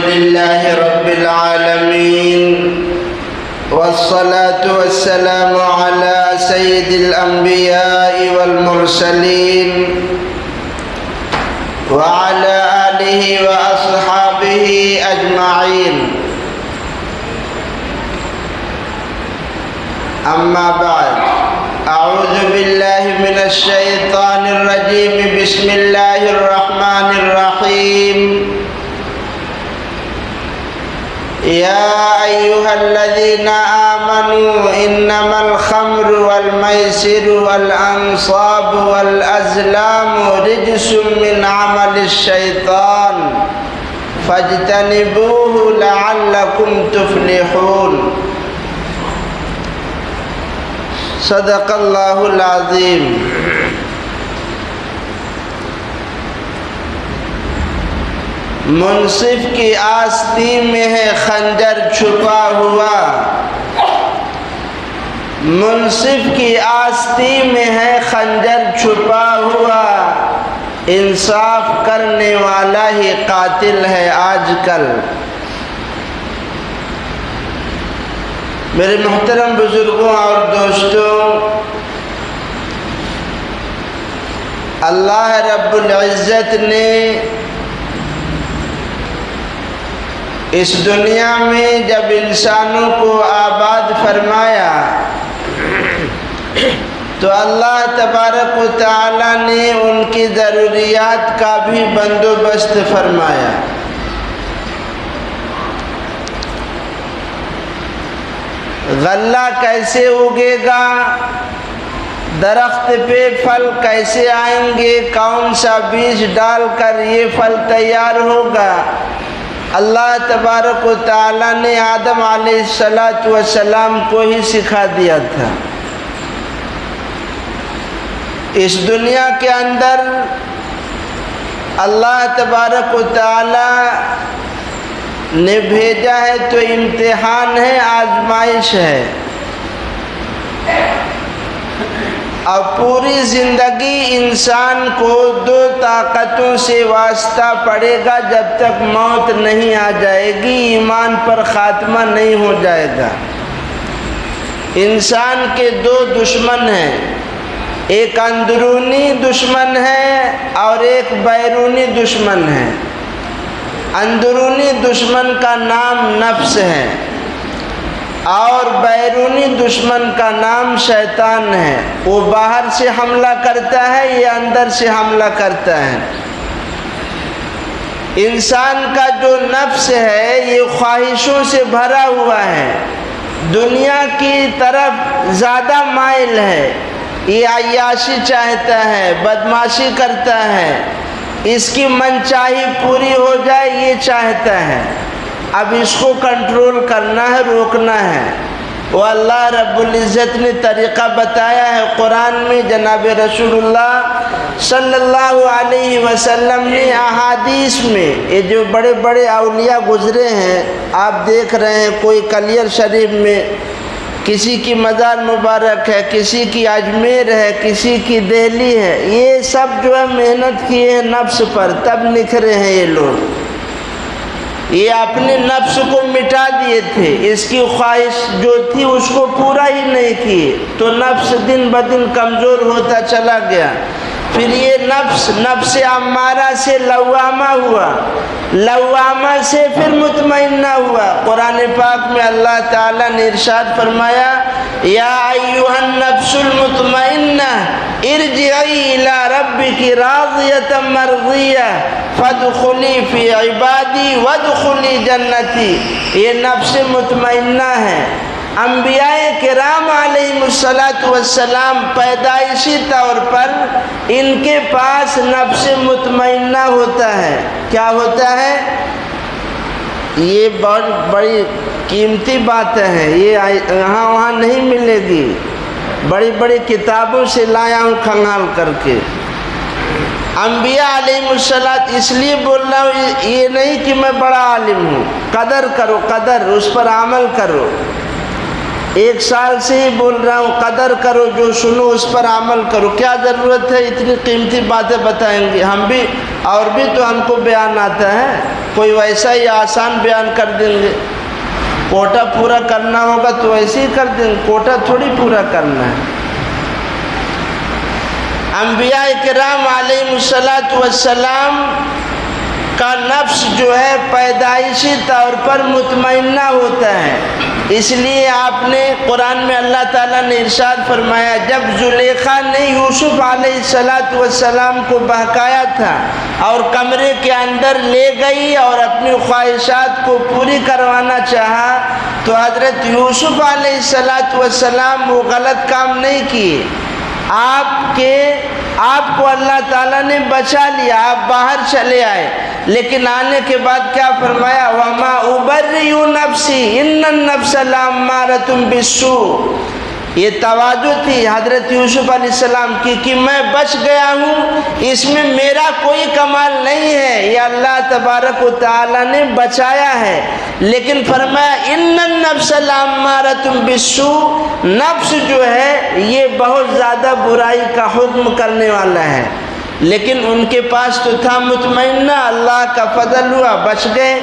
لله رب العالمين والصلاة والسلام على سيد الأنبياء والمرسلين وعلى آله وأصحابه أجمعين أما بعد أعوذ بالله من الشيطان الرجيم بسم الله الرحمن الرحيم يا أيها الذين آمنوا إنما الخمر والميسر والأنصاب والأزلام رجس من عمل الشيطان فاجتنبوه لعلكم تفلحون صدق اللہ العظیم۔ منصف کی آستین میں ہے خنجر چھپا ہوا، منصف کی آستین میں ہے خنجر چھپا ہوا، انصاف کرنے والا ہی قاتل ہے آج کل۔ میرے محترم بزرگوں اور دوستوں، اللہ رب العزت نے اس دنیا میں جب انسانوں کو آباد فرمایا تو اللہ تبارک و تعالی نے ان کی ضروریات کا بھی بندوبست فرمایا۔ غلہ کیسے اگے گا، درخت پہ پھل کیسے آئیں گے، کون سا بیج ڈال کر یہ پھل تیار ہوگا، اللہ تبارک و تعالی نے آدم علیہ السلام کو ہی سکھا دیا تھا۔ اس دنیا کے اندر اللہ تبارک و تعالی نے بھیجا ہے تو امتحان ہے، آزمائش ہے، اور پوری زندگی انسان کو دو طاقتوں سے واسطہ پڑے گا جب تک موت نہیں آ جائے گی، ایمان پر خاتمہ نہیں ہو جائے گا۔ انسان کے دو دشمن ہیں، ایک اندرونی دشمن ہے اور ایک بیرونی دشمن ہے۔ اندرونی دشمن کا نام نفس ہے اور بیرونی دشمن کا نام شیطان ہے۔ وہ باہر سے حملہ کرتا ہے، یہ اندر سے حملہ کرتا ہے۔ انسان کا جو نفس ہے یہ خواہشوں سے بھرا ہوا ہے، دنیا کی طرف زیادہ مائل ہے، یہ عیاشی چاہتا ہے، بدمعاشی کرتا ہے، اس کی منچاہی پوری ہو جائے یہ چاہتا ہے۔ اب اس کو کنٹرول کرنا ہے، روکنا ہے۔ وہ اللہ رب العزت نے طریقہ بتایا ہے قرآن میں، جناب رسول اللہ صلی اللہ علیہ وسلم نے احادیث میں، یہ جو بڑے بڑے اولیاء گزرے ہیں آپ دیکھ رہے ہیں، کوئی کلیر شریف میں کسی کی مزار مبارک ہے، کسی کی اجمیر ہے، کسی کی دہلی ہے، یہ سب جو ہے محنت کیے ہیں نفس پر، تب نکھرے ہیں یہ لوگ۔ یہ اپنے نفس کو مٹا دیے تھے، اس کی خواہش جو تھی اس کو پورا ہی نہیں کیے تو نفس دن بدن کمزور ہوتا چلا گیا۔ پھر یہ نفس امارہ سے لوامہ ہوا، لوامہ سے پھر مطمئنہ ہوا۔ قرآن پاک میں اللہ تعالیٰ نے ارشاد فرمایا، یا ایھا النفس المطمئنہ ارجعی الی ربک راضیۃ مرضیہ فادخلی فی عبادی وادخلی جنتی۔ یہ نفس مطمئنہ ہے۔ انبیاء کرام علیہ السلام پیدائشی طور پر ان کے پاس نفس مطمئنہ ہوتا ہے۔ کیا ہوتا ہے؟ یہ بہت بڑی قیمتی باتیں ہیں، یہ یہاں وہاں نہیں ملے گی، بڑی بڑی کتابوں سے لایا ہوں کھنگال کر کے۔ انبیاء علیہ السلام، اس لیے بول رہا ہوں، یہ نہیں کہ میں بڑا عالم ہوں، قدر کرو، قدر اس پر عمل کرو۔ ایک سال سے ہی بول رہا ہوں، قدر کرو، جو سنو اس پر عمل کرو. کیا ضرورت ہے اتنی قیمتی باتیں بتائیں گے؟ ہم بھی اور بھی تو ہم کو بیان آتا ہے، کوئی ویسا ہی آسان بیان کر دیں گے. کوٹا پورا کرنا ہوگا تو ویسے ہی کر دیں گے، کوٹا تھوڑی پورا کرنا ہے. انبیاء کرام علیہ الصلاۃ والسلام کا نفس جو ہے پیدائشی طور پر مطمئنہ ہوتا ہے. اس لیے آپ نے قرآن میں اللہ تعالیٰ نے ارشاد فرمایا، جب زلیخا نے یوسف علیہ الصلاۃ والسلام کو بہکایا تھا اور کمرے کے اندر لے گئی اور اپنی خواہشات کو پوری کروانا چاہا، تو حضرت یوسف علیہ الصلاۃ والسلام وہ غلط کام نہیں کیے. آپ کو اللہ تعالیٰ نے بچا لیا، آپ باہر چلے آئے، لیکن آنے کے بعد کیا فرمایا؟ وَمَا أُبَرِّئُ نَفْسِي إِنَّ النَّفْسَ لَأَمَّارَةٌ بِالسُّوءِ. یہ تواضع تھی حضرت یوسف علیہ السلام کی کہ میں بچ گیا ہوں، اس میں میرا کوئی کمال نہیں ہے، یہ اللہ تبارک و تعالیٰ نے بچایا ہے. لیکن فرمایا ان النفس لامارۃ بالسوء، نفس جو ہے یہ بہت زیادہ برائی کا حکم کرنے والا ہے. لیکن ان کے پاس تو تھا مطمئنہ، اللہ کا فضل ہوا، بچ گئے.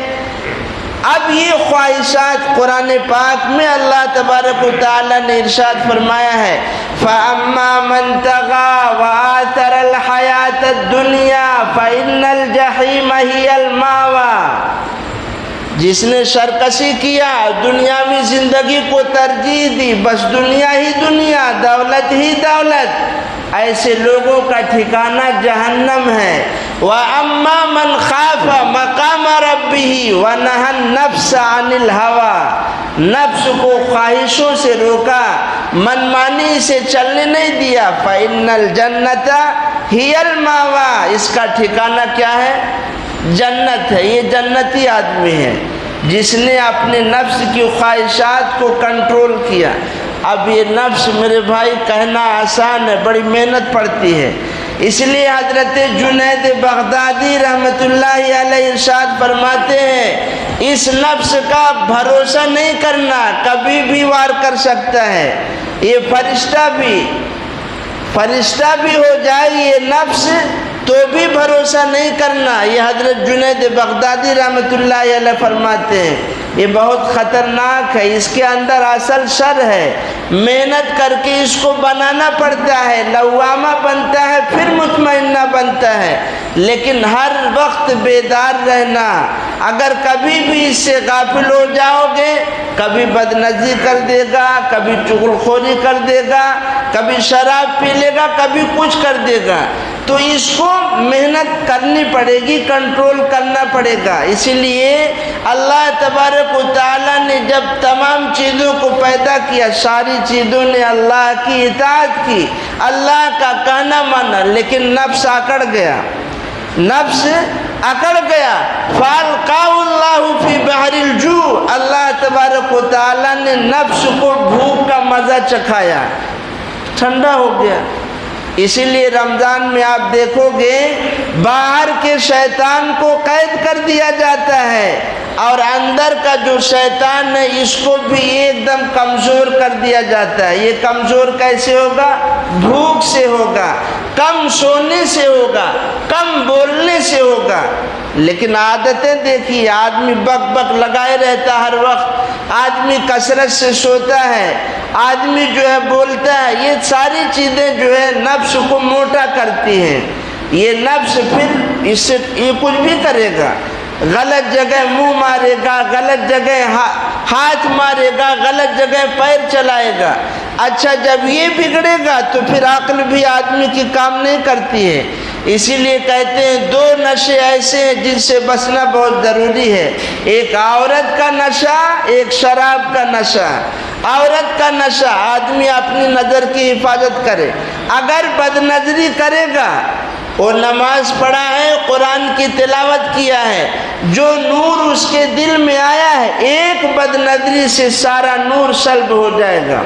اب یہ خواہشات قرآن پاک میں اللہ تبارک و تعالیٰ نے ارشاد فرمایا ہے، فَأَمَّا مَنْ تَغَى وَآثَرَ الْحَيَاةَ الدُّنْيَا فَإِنَّ الْجَحِيمَ هِيَ الْمَأْوَى. جس نے سرکشی کیا، دنیاوی زندگی کو ترجیح دی، بس دنیا ہی دنیا، دولت ہی دولت، ایسے لوگوں کا ٹھکانہ جہنم ہے. وَأَمَّا مَنْ خَافَ مَقَامَ رَبِّهِ وَنَهَى النَّفْسَ عَنِ الْهَوَى، نفس کو خواہشوں سے روکا، منمانی سے چلنے نہیں دیا. فَإِنَّ الْجَنَّةَ هِيَ الْمَأْوَى، اس کا ٹھکانہ کیا ہے؟ جنت ہے. یہ جنتی آدمی ہے جس نے اپنے نفس کی خواہشات کو کنٹرول کیا. اب یہ نفس میرے بھائی کہنا آسان ہے، بڑی محنت پڑتی ہے. اس لیے حضرت جنید بغدادی رحمۃ اللہ علیہ ارشاد فرماتے ہیں، اس نفس کا بھروسہ نہیں کرنا، کبھی بھی وار کر سکتا ہے. یہ فرشتہ بھی ہو جائے یہ نفس تو بھی بھروسہ نہیں کرنا. یہ حضرت جنید بغدادی رحمۃ اللہ علیہ فرماتے ہیں یہ بہت خطرناک ہے، اس کے اندر اصل شر ہے. محنت کر کے اس کو بنانا پڑتا ہے، لوامہ بنتا ہے، پھر مطمئنہ بنتا ہے. لیکن ہر وقت بیدار رہنا. اگر کبھی بھی اس سے غافل ہو جاؤ گے، کبھی بدنظری کر دے گا، کبھی چغلخوری کر دے گا، کبھی شراب پی لے گا، کبھی کچھ کر دے گا. تو اس کو محنت کرنی پڑے گی، کنٹرول کرنا پڑے گا. اسی لیے اللہ تبارک و تعالیٰ نے جب تمام چیزوں کو پیدا کیا، ساری چیزوں نے اللہ کی اطاعت کی، اللہ کا کہنا مانا، لیکن نفس اکڑ گیا. فَأَلْقَاهُ اللَّهُ فِي بَحْرِ الْجُوعِ، اللہ تبارک و تعالیٰ نے نفس کو بھوک کا مزہ چکھایا، ٹھنڈا ہو گیا. اسی لیے رمضان میں آپ دیکھو گے باہر کے شیطان کو قید کر دیا جاتا ہے، اور اندر کا جو شیطان ہے اس کو بھی ایک دم کمزور کر دیا جاتا ہے. یہ کمزور کیسے ہوگا؟ بھوک سے ہوگا، کم سونے سے ہوگا، کم بولنے سے ہوگا. لیکن عادتیں دیکھیے، آدمی بک بک لگائے رہتا ہر وقت، آدمی کثرت سے سوتا ہے، آدمی جو ہے بولتا ہے. یہ ساری چیزیں جو ہے نفس کو موٹا کرتی ہیں. یہ نفس پھر اس سے یہ کچھ بھی کرے گا، غلط جگہ منہ مارے گا، غلط جگہ ہاتھ مارے گا، غلط جگہ پیر چلائے گا. اچھا جب یہ بگڑے گا تو پھر عقل بھی آدمی کی کام نہیں کرتی ہے. اسی لیے کہتے ہیں دو نشے ایسے ہیں جن سے بچنا بہت ضروری ہے، ایک عورت کا نشہ، ایک شراب کا نشہ. عورت کا نشہ، آدمی اپنی نظر کی حفاظت کرے. اگر بد نظری کرے گا، وہ نماز پڑھا ہے، قرآن کی تلاوت کیا ہے، جو نور اس کے دل میں آیا ہے، ایک بد نظری سے سارا نور سلب ہو جائے گا.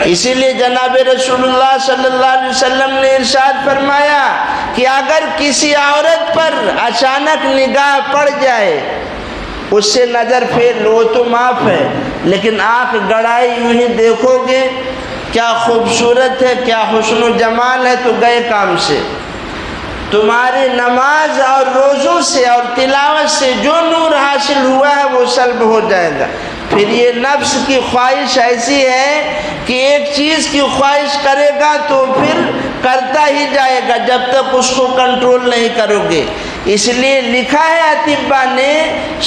اسی لیے جناب رسول اللہ صلی اللہ علیہ وسلم نے ارشاد فرمایا کہ اگر کسی عورت پر اچانک نگاہ پڑ جائے اس سے نظر پھیر لو تو معاف ہے، لیکن آنکھ گڑائی یوں ہی دیکھو گے کیا خوبصورت ہے، کیا حسن و جمال ہے، تو گئے کام سے۔ تمہاری نماز اور روزوں سے اور تلاوت سے جو نور حاصل ہوا ہے وہ سلب ہو جائے گا۔ پھر یہ نفس کی خواہش ایسی ہے کہ ایک چیز کی خواہش کرے گا تو پھر کرتا ہی جائے گا جب تک اس کو کنٹرول نہیں کرو گے۔ اس لیے لکھا ہے اطباء نے،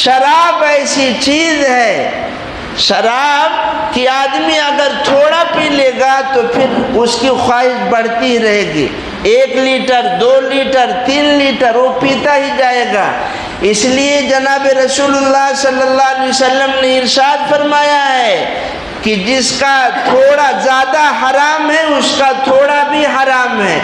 شراب ایسی چیز ہے، شراب کہ آدمی اگر تھوڑا پی لے گا تو پھر اس کی خواہش بڑھتی ہی رہے گی، 1 لیٹر 2 لیٹر 3 لیٹر وہ پیتا ہی جائے گا۔ اس لیے جناب رسول اللہ صلی اللہ علیہ وسلم نے ارشاد فرمایا ہے کہ جس کا تھوڑا زیادہ حرام ہے اس کا تھوڑا بھی حرام ہے۔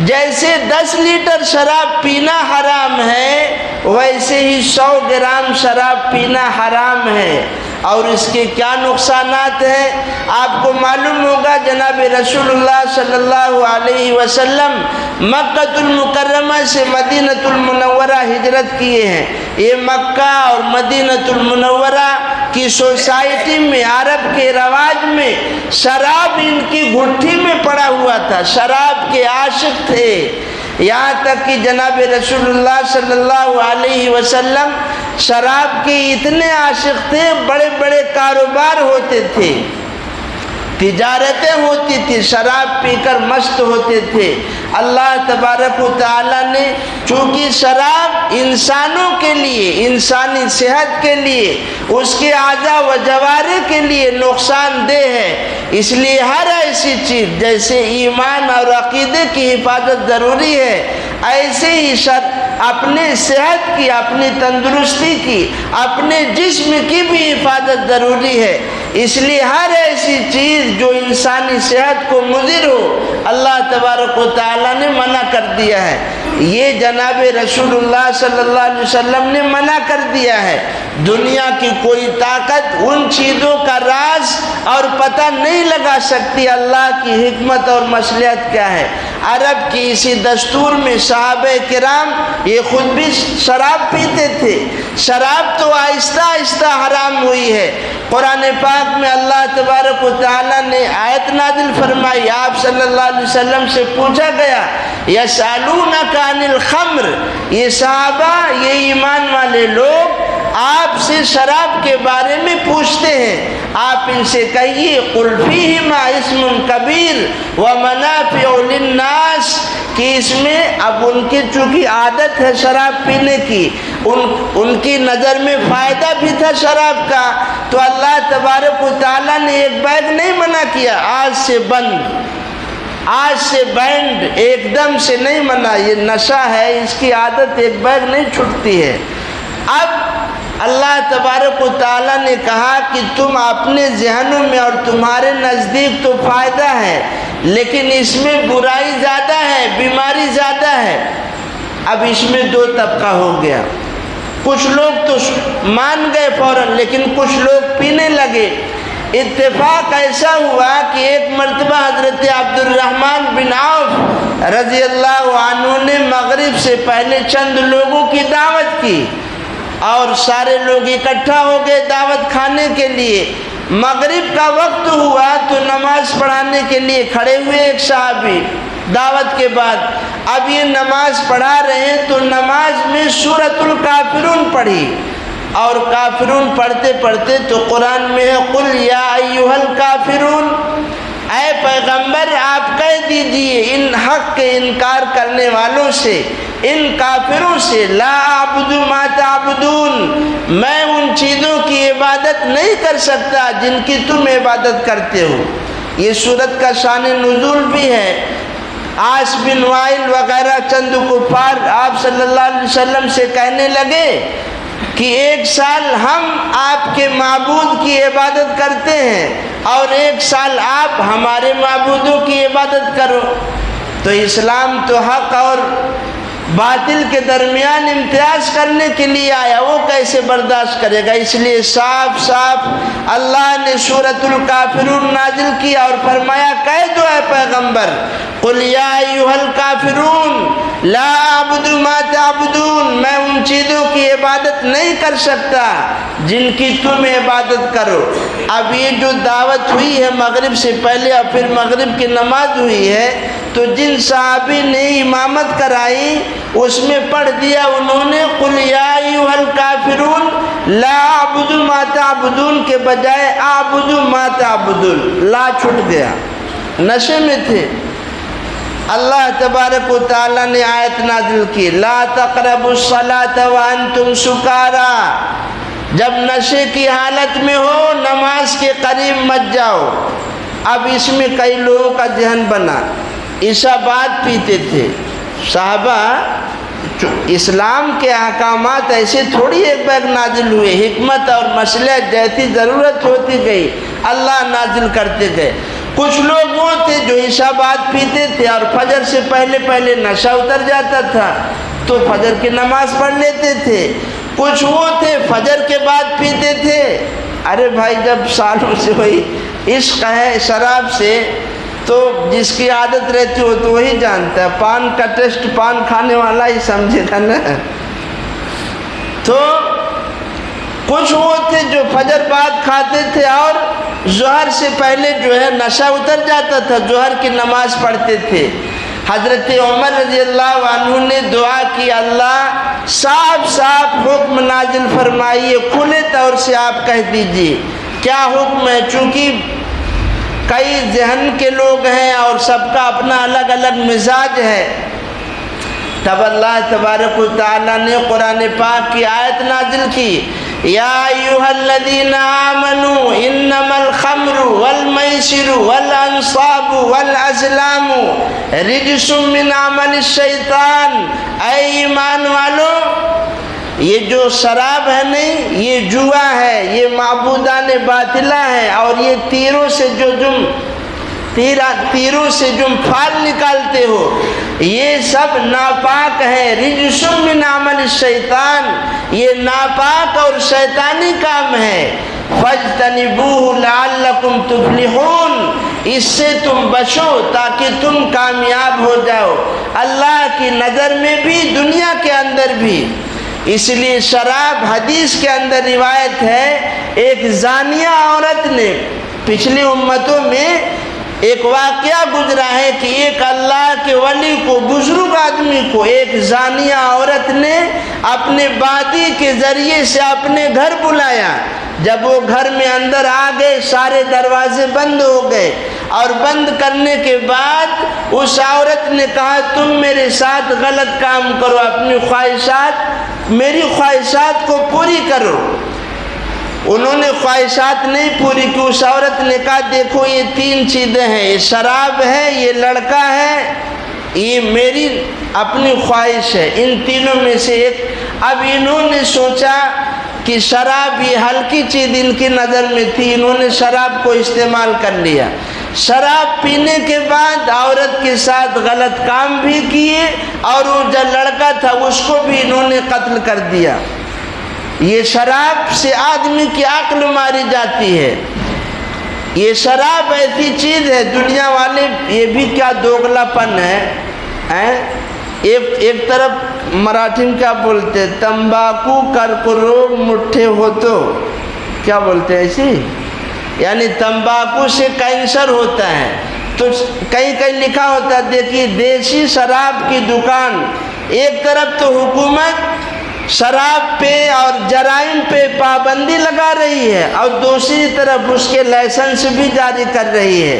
جیسے 10 لیٹر شراب پینا حرام ہے ویسے ہی 100 گرام شراب پینا حرام ہے۔ اور اس کے کیا نقصانات ہیں آپ کو معلوم ہوگا۔ جناب رسول اللہ صلی اللہ علیہ وسلم مکہ المکرمہ سے مدینہ المنورہ ہجرت کیے ہیں۔ یہ مکہ اور مدینہ المنورہ کی سوسائٹی میں، عرب کے رواج میں شراب ان کی گھٹی میں پڑا ہوا تھا، شراب کے عاشق تھے۔ یہاں تک کہ جناب رسول اللہ صلی اللہ علیہ وسلم شراب کے اتنے عاشق تھے، بڑے بڑے کاروبار ہوتے تھے، تجارتیں ہوتی تھی، شراب پی کر مست ہوتے تھے۔ اللہ تبارک و تعالیٰ نے چونکہ شراب انسانوں کے لیے، انسانی صحت کے لیے، اس کے اعضاء و جوارح کے لیے نقصان دہ ہے، اس لیے ہر ایسی چیز جیسے ایمان اور عقیدے کی حفاظت ضروری ہے، ایسے ہی اپنے صحت کی، اپنی تندرستی کی، اپنے جسم کی بھی حفاظت ضروری ہے۔ اس لیے ہر ایسی چیز جو انسانی صحت کو مضر ہو اللہ تبارک و تعالیٰ نے منع کر دیا ہے۔ یہ جناب رسول اللہ صلی اللہ علیہ وسلم نے منع کر دیا ہے۔ دنیا کی کوئی طاقت ان چیزوں کا راز اور پتہ نہیں لگا سکتی اللہ کی حکمت اور مصلحت کیا ہے۔ عرب کی اسی دستور میں صحابہ کرام یہ خود بھی شراب پیتے تھے۔ شراب تو آہستہ آہستہ حرام ہوئی ہے۔ قرآن پاک میں اللہ تبارک و تعالیٰ نے آیت نازل فرمائی، آپ صلی اللہ علیہ وسلم سے پوچھا گیا یسألونک عن الخمر، یہ صحابہ، یہ ایمان والے لوگ آپ سے شراب کے بارے میں پوچھتے ہیں، آپ ان سے کہیے قل فیہما اسم کبیر ومنافع للناس، کہ اس میں اب ان کی چونکہ عادت ہے شراب پینے کی، ان کی نظر میں فائدہ بھی تھا شراب کا، تو اللہ تبارک و تعالیٰ نے ایک بیگ نہیں منع کیا، آج سے بند، آج سے بینڈ، ایک دم سے نہیں منع، یہ نشہ ہے، اس کی عادت ایک بیگ نہیں چھٹتی ہے۔ اب اللہ تبارک و تعالیٰ نے کہا کہ تم اپنے ذہنوں میں اور تمہارے نزدیک تو فائدہ ہے لیکن اس میں برائی زیادہ ہے، بیماری زیادہ ہے۔ اب اس میں 2 طبقہ ہو گیا، کچھ لوگ تو مان گئے فوراً لیکن کچھ لوگ پینے لگے۔ اتفاق ایسا ہوا کہ ایک مرتبہ حضرت عبد الرحمن بن عوف رضی اللہ عنہ نے مغرب سے پہلے چند لوگوں کی دعوت کی اور سارے لوگ اکٹھا ہو گئے دعوت کھانے کے لیے۔ مغرب کا وقت ہوا تو نماز پڑھانے کے لیے کھڑے ہوئے ایک صحابی دعوت کے بعد۔ اب یہ نماز پڑھا رہے ہیں تو نماز میں سورۃ الکافرون پڑھی، اور کافرون پڑھتے پڑھتے تو قرآن میں ہے قل یا ایھا الکافرون، اے پیغمبر آپ کہہ دیجئے ان حق کے انکار کرنے والوں سے، ان کافروں سے، لا اعبد ما تعبدون، میں ان چیزوں کی عبادت نہیں کر سکتا جن کی تم عبادت کرتے ہو۔ یہ سورت کا شان نزول بھی ہے۔ عاص بن وائل وغیرہ چند کفار آپ صلی اللہ علیہ وسلم سے کہنے لگے کہ 1 سال ہم آپ کے معبود کی عبادت کرتے ہیں اور 1 سال آپ ہمارے معبودوں کی عبادت کرو۔ تو اسلام تو حق اور باطل کے درمیان امتیاز کرنے کے لیے آیا، وہ کیسے برداشت کرے گا؟ اس لیے صاف صاف اللہ نے سورۃ الکافرون نازل کیا اور فرمایا کہہ دو اے پیغمبر، قل یا ایھا الکافرون لا اعبد ما تعبدون، میں ان چیزوں کی عبادت نہیں کر سکتا جن کی تم عبادت کرو۔ اب یہ جو دعوت ہوئی ہے مغرب سے پہلے اور پھر مغرب کی نماز ہوئی ہے، تو جن صحابی نے امامت کرائی اس میں پڑھ دیا انہوں نے قل یا ایھا الکافرون لا اعبد ما تعبدون کے بجائے اعبد ما تعبدون، لا چھٹ گیا، نشے میں تھے۔ اللہ تبارک و تعالیٰ نے آیت نازل کی لا تقربوا الصلاة وانتم سکارى، جب نشے کی حالت میں ہو نماز کے قریب مت جاؤ۔ اب اس میں کئی لوگوں کا ذہن بنا، عشاء بعد پیتے تھے صحابہ، اسلام کے احکامات ایسے تھوڑی ایک بار نازل ہوئے، حکمت اور مصلحت جیسی ضرورت ہوتی گئی اللہ نازل کرتے گئے۔ کچھ لوگ وہ تھے جو عشاء بعد پیتے تھے اور فجر سے پہلے پہلے نشہ اتر جاتا تھا تو فجر کی نماز پڑھ لیتے تھے۔ کچھ وہ تھے فجر کے بعد پیتے تھے۔ ارے بھائی جب سالوں سے وہی عشق ہے شراب سے تو جس کی عادت رہتی ہو تو وہی جانتا ہے، پان کا ٹیسٹ پان کھانے والا ہی سمجھے گا نا۔ تو کچھ وہ تھے جو فجر بعد کھاتے تھے اور ظہر سے پہلے جو ہے نشہ اتر جاتا تھا، ظہر کی نماز پڑھتے تھے۔ حضرت عمر رضی اللہ عنہ نے دعا کی اللہ صاف صاف حکم نازل فرمائیے، کھلے طور سے آپ کہہ دیجئے کیا حکم ہے، چونکہ کئی ذہن کے لوگ ہیں اور سب کا اپنا الگ الگ مزاج ہے۔ تب اللہ تبارک و تعالیٰ نے قرآن پاک کی آیت نازل کی یا ایھا الذین آمنوا انما الخمر والمیسر والانصاب والازلام رجس من عمل الشیطان، اے ایمان والو یہ جو شراب ہے نہیں، یہ جوا ہے، یہ معبودان باطلہ ہے، اور یہ تیروں سے جو پھال نکالتے ہو یہ سب ناپاک ہے، رجس من عمل الشیطان، یہ ناپاک اور شیطانی کام ہے، فاجتنبوہ لعلکم تفلحون، اس سے تم بچو تاکہ تم کامیاب ہو جاؤ اللہ کی نظر میں بھی دنیا کے اندر بھی۔ اس لیے شراب، حدیث کے اندر روایت ہے ایک زانیہ عورت نے، پچھلی امتوں میں ایک واقعہ گزرا ہے کہ ایک اللہ کے ولی کو، بزرگ آدمی کو، ایک زانیہ عورت نے اپنے بادی کے ذریعے سے اپنے گھر بلایا۔ جب وہ گھر میں اندر آ گئے سارے دروازے بند ہو گئے، اور بند کرنے کے بعد اس عورت نے کہا تم میرے ساتھ غلط کام کرو، اپنی خواہشات، میری خواہشات کو پوری کرو۔ انہوں نے خواہشات نہیں پوری کی۔ اس عورت نے کہا دیکھو یہ تین چیزیں ہیں، یہ شراب ہے، یہ لڑکا ہے، یہ میری اپنی خواہش ہے، ان تینوں میں سے ایک۔ اب انہوں نے سوچا کہ شراب یہ ہلکی چیز ان کی نظر میں تھی، انہوں نے شراب کو استعمال کر لیا۔ شراب پینے کے بعد عورت کے ساتھ غلط کام بھی کیے، اور وہ جو لڑکا تھا اس کو بھی انہوں نے قتل کر دیا۔ یہ شراب سے آدمی کی عقل ماری جاتی ہے۔ یہ شراب ایسی چیز ہے، دنیا والے یہ بھی کیا دوگلا پن ہے۔ ایک طرف مراٹھی میں کیا بولتے ہیں، تمباکو کرکروگ مٹھے ہو تو کیا بولتے ہیں ایسی، یعنی تمباکو سے کینسر ہوتا ہے۔ تو کہیں کہیں لکھا ہوتا ہے دیکھیے دیسی شراب کی دکان، ایک طرف تو حکومت شراب پہ اور جرائم پہ پابندی لگا رہی ہے اور دوسری طرف اس کے لائسنس بھی جاری کر رہی ہے۔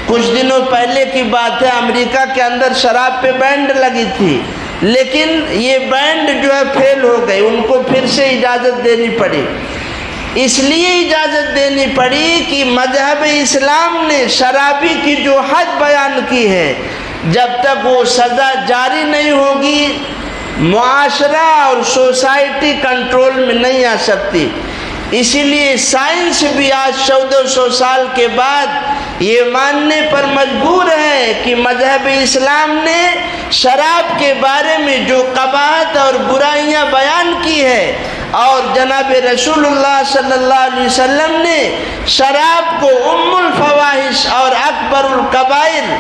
کچھ دنوں پہلے کی بات ہے، امریکہ کے اندر شراب پہ بینڈ لگی تھی، لیکن یہ بینڈ جو ہے فیل ہو گئی، ان کو پھر سے اجازت دینی پڑی۔ اس لیے اجازت دینی پڑی کہ مذہب اسلام نے شرابی کی جو حد بیان کی ہے، جب تک وہ سزا جاری نہیں ہوگی معاشرہ اور سوسائٹی کنٹرول میں نہیں آ سکتی۔ اسی لیے سائنس بھی آج 1400 سال کے بعد یہ ماننے پر مجبور ہے کہ مذہب اسلام نے شراب کے بارے میں جو قباحت اور برائیاں بیان کی ہے، اور جناب رسول اللہ صلی اللہ علیہ وسلم نے شراب کو ام الفواحش اور اکبر الکبائر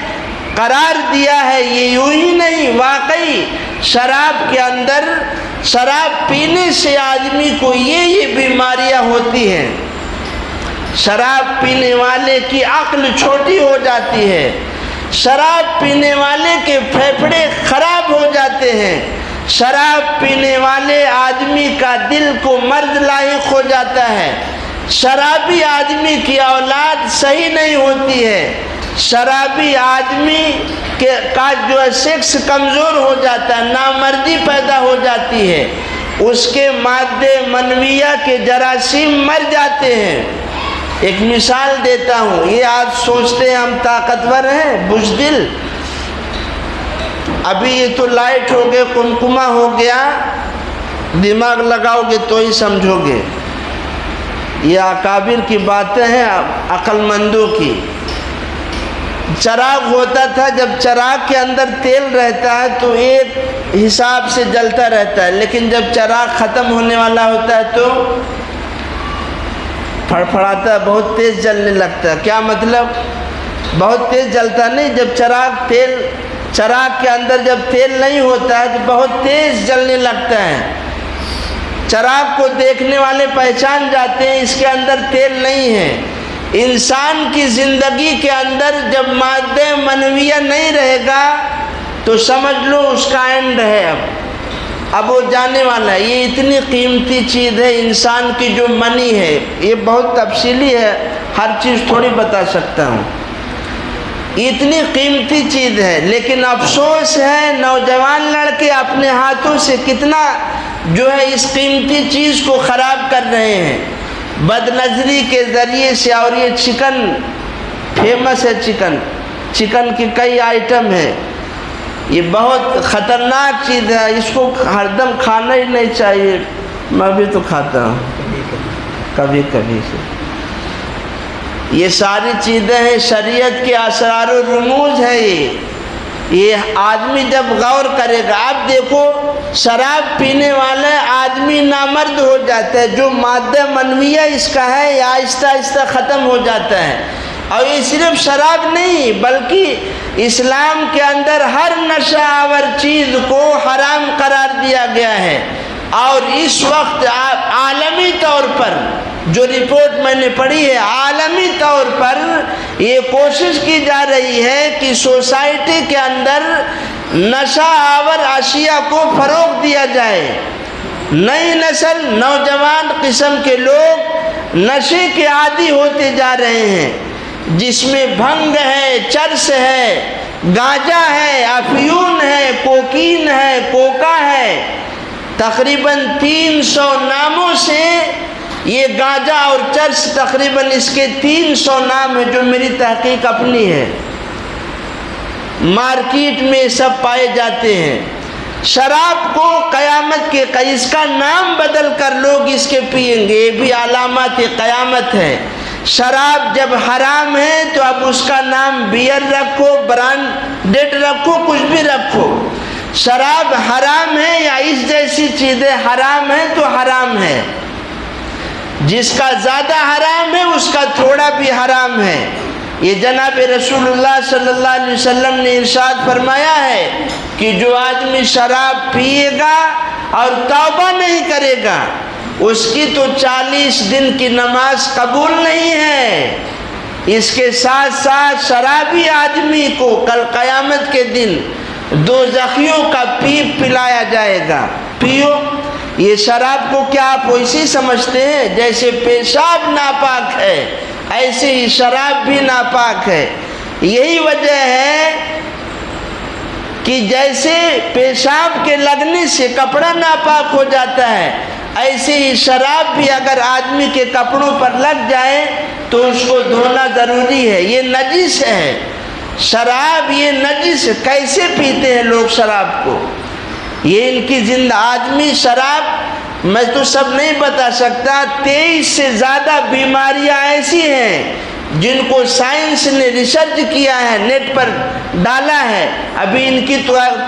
قرار دیا ہے، یہ یوں ہی نہیں، واقعی شراب کے اندر شراب پینے سے آدمی کو یہ بیماریاں ہوتی ہیں۔ شراب پینے والے کی عقل چھوٹی ہو جاتی ہے، شراب پینے والے کے پھیپھڑے خراب ہو جاتے ہیں، شراب پینے والے آدمی کا دل کو مرض لاحق ہو جاتا ہے، شرابی آدمی کی اولاد صحیح نہیں ہوتی ہے، شرابی آدمی کا جو سیکس کمزور ہو جاتا ہے، نامردی پیدا ہو جاتی ہے، اس کے مادے منویہ کے جراثیم مر جاتے ہیں۔ ایک مثال دیتا ہوں، یہ آج سوچتے ہیں ہم طاقتور ہیں، بزدل، ابھی یہ تو لائٹ ہو گئے، کمکما ہو گیا، دماغ لگاؤ گے تو ہی سمجھو گے، یہ اکابر کی باتیں ہیں عقل مندوں کی۔ چراغ ہوتا تھا، جب چراغ کے اندر تیل رہتا ہے تو ایک حساب سے جلتا رہتا ہے، لیکن جب چراغ ختم ہونے والا ہوتا ہے تو پھڑپھڑاتا ہے، بہت تیز جلنے لگتا ہے۔ کیا مطلب؟ بہت تیز جلتا نہیں، جب چراغ کے اندر جب تیل نہیں ہوتا ہے تو بہت تیز جلنے لگتا ہے۔ چراغ کو دیکھنے والے پہچان جاتے ہیں اس کے اندر تیل نہیں ہے۔ انسان کی زندگی کے اندر جب مادہ منویہ نہیں رہے گا تو سمجھ لو اس کا اینڈ ہے، اب وہ جانے والا ہے۔ یہ اتنی قیمتی چیز ہے انسان کی جو منی ہے، یہ بہت تفصیلی ہے، ہر چیز تھوڑی بتا سکتا ہوں، اتنی قیمتی چیز ہے، لیکن افسوس ہے نوجوان لڑکے اپنے ہاتھوں سے کتنا جو ہے اس قیمتی چیز کو خراب کر رہے ہیں بد نظری کے ذریعے سے۔ اور یہ چکن فیمس ہے، چکن کے کئی آئٹم ہیں، یہ بہت خطرناک چیز ہے، اس کو ہر دم کھانا ہی نہیں چاہیے، میں بھی تو کھاتا ہوں کبھی کبھی سے۔ یہ ساری چیزیں ہیں، شریعت کے اسرار و رموز ہے یہ آدمی جب غور کرے گا۔ اب دیکھو شراب پینے والا آدمی نامرد ہو جاتا ہے، جو مادہ منویہ اس کا ہے یہ آہستہ آہستہ ختم ہو جاتا ہے۔ اور یہ صرف شراب نہیں بلکہ اسلام کے اندر ہر نشہ آور چیز کو حرام قرار دیا گیا ہے۔ اور اس وقت عالمی طور پر جو رپورٹ میں نے پڑھی ہے، عالمی طور پر یہ کوشش کی جا رہی ہے کہ سوسائٹی کے اندر نشہ آور اشیاء کو فروغ دیا جائے۔ نئی نسل نوجوان قسم کے لوگ نشے کے عادی ہوتے جا رہے ہیں، جس میں بھنگ ہے، چرس ہے، گانجا ہے، افیون ہے، کوکین ہے، کوکا ہے، تقریباً 300 ناموں سے یہ گانجا اور چرس، تقریباً اس کے 300 نام ہیں جو میری تحقیق اپنی ہے، مارکیٹ میں سب پائے جاتے ہیں۔ شراب کو قیامت کے اس کا نام بدل کر لوگ اس کے پئیں گے، یہ بھی علامات قیامت ہے۔ شراب جب حرام ہے تو اب اس کا نام بیئر رکھو، برانڈڈ رکھو، کچھ بھی رکھو، شراب حرام ہے یا اس جیسی چیزیں حرام ہیں تو حرام ہے۔ جس کا زیادہ حرام ہے اس کا تھوڑا بھی حرام ہے۔ یہ جناب رسول اللہ صلی اللہ علیہ وسلم نے ارشاد فرمایا ہے کہ جو آدمی شراب پیے گا اور توبہ نہیں کرے گا اس کی تو 40 دن کی نماز قبول نہیں ہے۔ اس کے ساتھ ساتھ شرابی آدمی کو کل قیامت کے دن دوزخیوں کا پیپ پلایا جائے گا۔ پیو، یہ شراب کو کیا آپ ویسے سمجھتے ہیں؟ جیسے پیشاب ناپاک ہے ایسے ہی شراب بھی ناپاک ہے۔ یہی وجہ ہے کہ جیسے پیشاب کے لگنے سے کپڑا ناپاک ہو جاتا ہے، ایسے ہی شراب بھی اگر آدمی کے کپڑوں پر لگ جائے تو اس کو دھونا ضروری ہے، یہ نجس ہے۔ شراب یہ نجس، کیسے پیتے ہیں لوگ شراب کو؟ یہ ان کی آدمی شراب میں تو سب نہیں بتا سکتا، 23 سے زیادہ بیماریاں ایسی ہیں جن کو سائنس نے ریسرچ کیا ہے، نیٹ پر ڈالا ہے، ابھی ان کی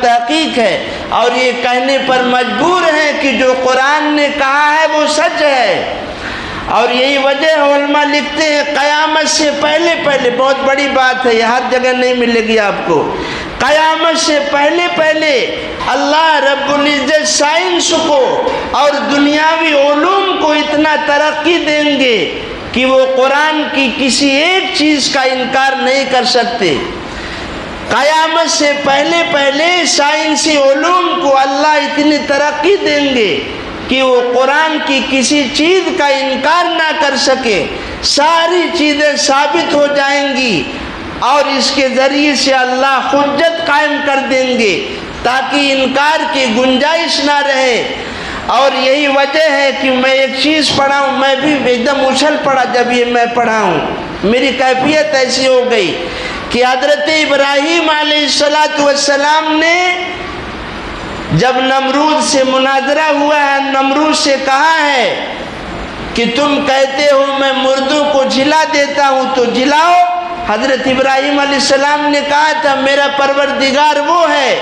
تحقیق ہے، اور یہ کہنے پر مجبور ہیں کہ جو قرآن نے کہا ہے وہ سچ ہے۔ اور یہی وجہ علماء لکھتے ہیں قیامت سے پہلے پہلے، بہت بڑی بات ہے، یہ ہر جگہ نہیں ملے گی آپ کو، قیامت سے پہلے پہلے اللہ رب العزت سائنس کو اور دنیاوی علوم کو اتنا ترقی دیں گے کہ وہ قرآن کی کسی ایک چیز کا انکار نہیں کر سکتے۔ قیامت سے پہلے پہلے سائنسی علوم کو اللہ اتنی ترقی دیں گے کہ وہ قرآن کی کسی چیز کا انکار نہ کر سکے، ساری چیزیں ثابت ہو جائیں گی، اور اس کے ذریعے سے اللہ حجت قائم کر دیں گے تاکہ انکار کی گنجائش نہ رہے۔ اور یہی وجہ ہے کہ میں ایک چیز پڑھا ہوں، میں بھی ایک دم اچھل پڑا جب یہ میں پڑھا ہوں، میری کیفیت ایسی ہو گئی کہ حضرت ابراہیم علیہ السلام نے جب نمرود سے مناظرہ ہوا ہے، نمرود سے کہا ہے کہ تم کہتے ہو میں مردوں کو جلا دیتا ہوں تو جلاؤ۔ حضرت ابراہیم علیہ السلام نے کہا تھا میرا پروردگار وہ ہے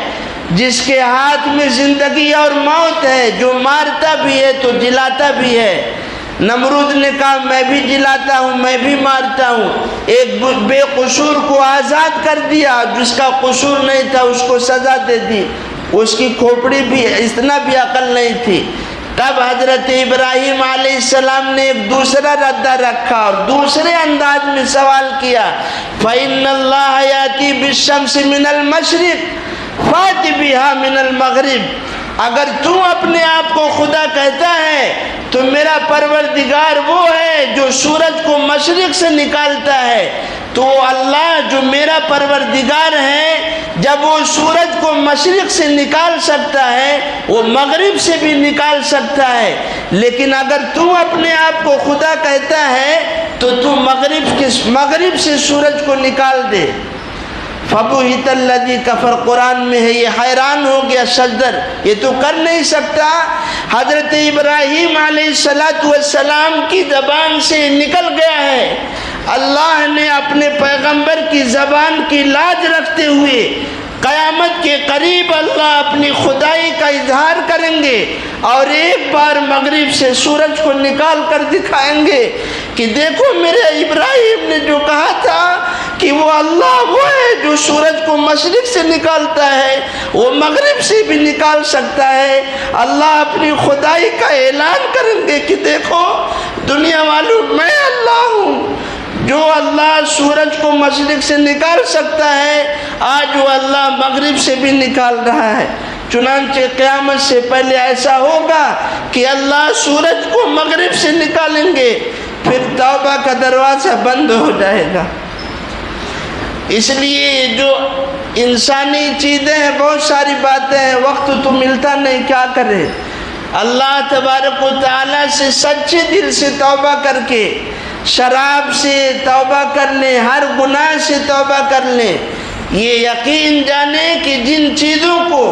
جس کے ہاتھ میں زندگی اور موت ہے، جو مارتا بھی ہے تو جلاتا بھی ہے۔ نمرود نے کہا میں بھی جلاتا ہوں، میں بھی مارتا ہوں۔ ایک بے قصور کو آزاد کر دیا، جس کا قصور نہیں تھا اس کو سزا دے دی، اس کی کھوپڑی بھی اتنا بھی عقل نہیں تھی۔ تب حضرت ابراہیم علیہ السلام نے ایک دوسرا ردہ رکھا اور دوسرے انداز میں سوال کیا، فَإِنَّ اللَّهَ يَأْتِي بِالشَّمْسِ مِنَ الْمَشْرِقِ فَأْتِ بِهَا مِنَ الْمَغْرِبِ۔ اگر تو اپنے آپ کو خدا کہتا ہے تو میرا پروردگار وہ ہے جو سورج کو مشرق سے نکالتا ہے، تو اللہ جو میرا پروردگار ہے جب وہ سورج کو مشرق سے نکال سکتا ہے وہ مغرب سے بھی نکال سکتا ہے، لیکن اگر تو اپنے آپ کو خدا کہتا ہے تو تو مغرب سے سورج کو نکال دے۔ فَبُهِتَ الَّذِي كَفَرَ قرآن میں ہے، یہ حیران ہو گیا شجر، یہ تو کر نہیں سکتا۔ حضرت ابراہیم علیہ السلام کی زبان سے نکل گیا ہے، اللہ نے اپنے پیغمبر کی زبان کی لاج رکھتے ہوئے قیامت کے قریب اللہ اپنی خدائی کا اظہار کریں گے اور ایک بار مغرب سے سورج کو نکال کر دکھائیں گے کہ دیکھو میرے ابراہیم نے جو کہا تھا کہ وہ اللہ وہ ہے جو سورج کو مشرق سے نکالتا ہے وہ مغرب سے بھی نکال سکتا ہے۔ اللہ اپنی خدائی کا اعلان کریں گے کہ دیکھو دنیا والوں میں اللہ ہوں، جو اللہ سورج کو مشرق سے نکال سکتا ہے آج وہ اللہ مغرب سے بھی نکال رہا ہے۔ چنانچہ قیامت سے پہلے ایسا ہوگا کہ اللہ سورج کو مغرب سے نکالیں گے، پھر توبہ کا دروازہ بند ہو جائے گا۔ اس لیے جو انسانی چیزیں ہیں بہت ساری باتیں ہیں، وقت تو ملتا نہیں، کیا کرے۔ اللہ تبارک و تعالیٰ سے سچے دل سے توبہ کر کے، شراب سے توبہ کر لیں، ہر گناہ سے توبہ کر لیں، یہ یقین جانیں کہ جن چیزوں کو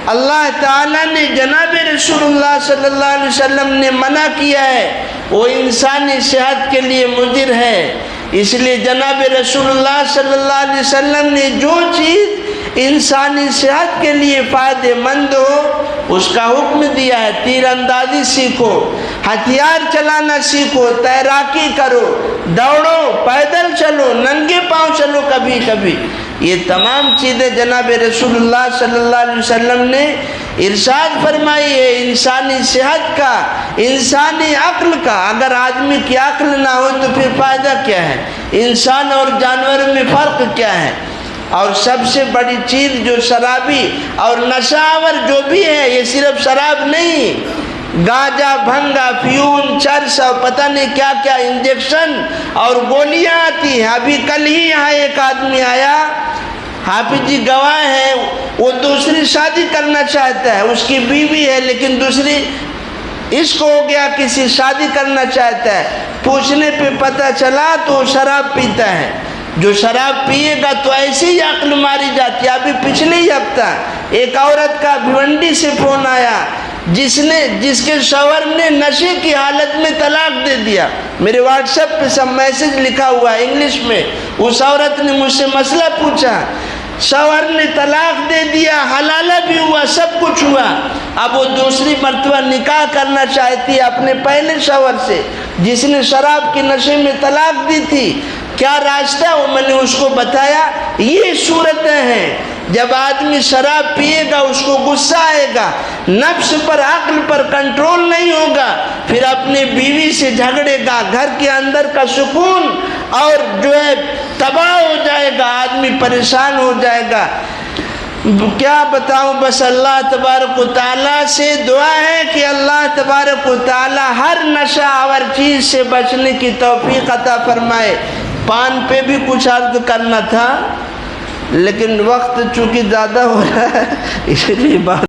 اللہ تعالیٰ نے جناب رسول اللہ صلی اللہ علیہ وسلم نے منع کیا ہے وہ انسانی صحت کے لیے مضر ہے۔ اس لیے جناب رسول اللہ صلی اللہ علیہ وسلم نے جو چیز انسانی صحت کے لیے فائدہ مند ہو اس کا حکم دیا ہے۔ تیر اندازی سیکھو، ہتھیار چلانا سیکھو، تیراکی کرو، دوڑو، پیدل چلو، ننگے پاؤں چلو کبھی کبھی، یہ تمام چیزیں جناب رسول اللہ صلی اللہ علیہ وسلم نے ارشاد فرمائی ہے انسانی صحت کا، انسانی عقل کا۔ اگر آدمی کی عقل نہ ہو تو پھر فائدہ کیا ہے؟ انسان اور جانور میں فرق کیا ہے؟ اور سب سے بڑی چیز جو شرابی اور نشہ آور جو بھی ہے، یہ صرف شراب نہیں، گانجا، بھنگا، فیون، چرس اور پتہ نہیں کیا کیا انجیکشن اور گولیاں آتی ہیں۔ ابھی کل ہی یہاں ایک آدمی آیا، حافظ جی گواہ ہے، وہ دوسری شادی کرنا چاہتا ہے، اس کی بیوی ہے لیکن دوسری عشق ہو گیا، کسی شادی کرنا چاہتا ہے، پوچھنے پہ پتہ چلا تو شراب پیتا ہے۔ جو شراب پیے گا تو ایسی ہی عقل ماری جاتی ہے۔ ابھی پچھلے ہی ہفتہ ایک عورت کا بھیونڈی سے فون آیا جس کے شوہر نے نشے کی حالت میں طلاق دے دیا. میرے واٹس ایپ پہ سب میسج لکھا ہوا ہے انگلش میں. اس عورت نے مجھ سے مسئلہ پوچھا, شوہر نے طلاق دے دیا, حلالہ بھی ہوا, سب کچھ ہوا, اب وہ دوسری مرتبہ نکاح کرنا چاہتی ہے اپنے پہلے شوہر سے جس نے شراب کے نشے میں طلاق دی تھی. کیا راستہ وہ میں نے اس کو بتایا. یہ صورتیں ہیں جب آدمی شراب پیے گا اس کو غصہ آئے گا, نفس پر عقل پر کنٹرول نہیں ہوگا, پھر اپنی بیوی سے جھگڑے گا, گھر کے اندر کا سکون اور جو ہے تباہ ہو جائے گا, آدمی پریشان ہو جائے گا. کیا بتاؤں, بس اللہ تبارک و تعالیٰ سے دعا ہے کہ اللہ تبارک و تعالیٰ ہر نشہ آور چیز سے بچنے کی توفیق عطا فرمائے. پان پہ بھی کچھ عرض کرنا تھا لیکن وقت چونکہ زیادہ ہو رہا ہے اس لیے بات